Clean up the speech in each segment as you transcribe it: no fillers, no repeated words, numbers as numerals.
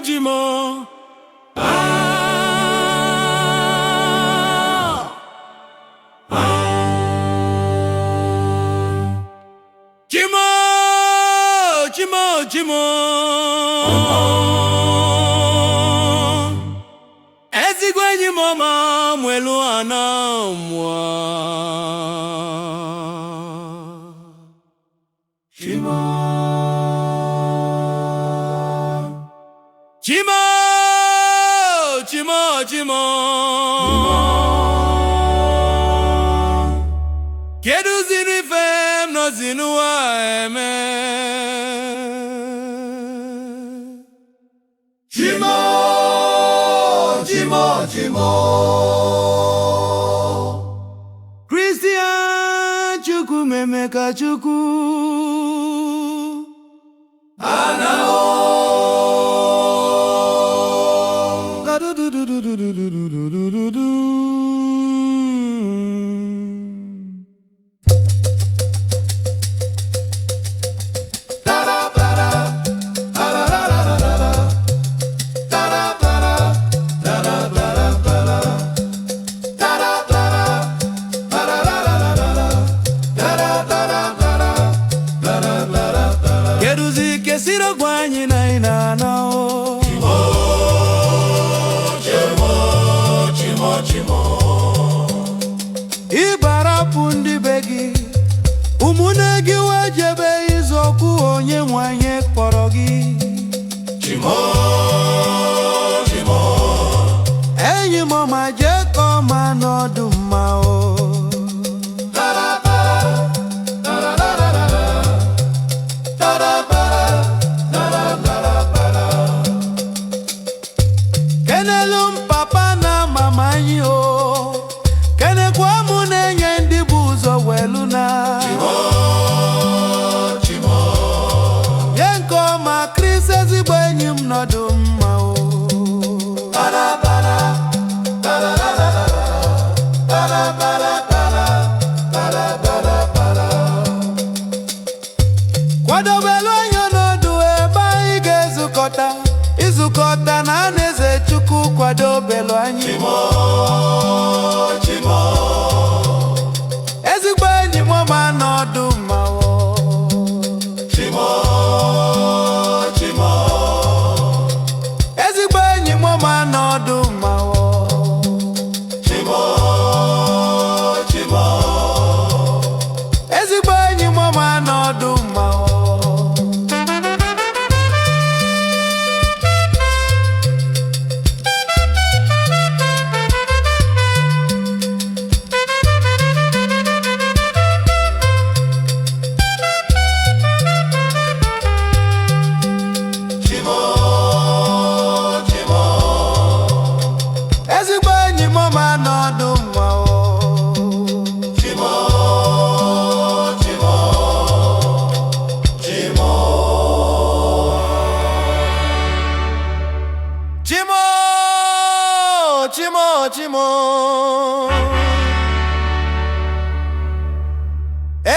Chimo. Chimo. Ezigbo enyi m ọma mwelu ana mwa. Chimo. Kedu zinu ifem no zinu wa eme. Chimo. Christian Chukwuemeka Chukwu. Keduzi kesiro gwanyi na ina nao. Chimo. Ibarapu ndị begi umune gị wejebe izoku onye nwanye kpọrọ gị. Chimo. Enyi m ọma jekọ ma n'ọdụ mma o. Kenelu papa na mama anyị o. Kenekwa mụ na-enye ndị bụ ụzọ welu na. Chimo. Ye nke ọma Chris ezigbo enyi m nọdụ mma o. Kwadobelu onye n'ọdụ ebe anyị ga-ezukọta. Izukọta na anaeze Chukwu kwadobelu anyị. Chimo. Ezigbo enyi m ọma n'ọdụ mma o. Chimo. Ezigbo enyi m ọma n'ọdụ mma o. Chimo. Ezigbo enyi m ọma n'ọdụ mma o. Ezigbo enyi m ọma n'ọdụ mma o. Chimo.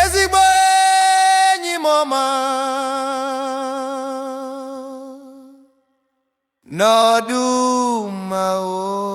Ezigbo enyi m ọma n'ọdụ mma o.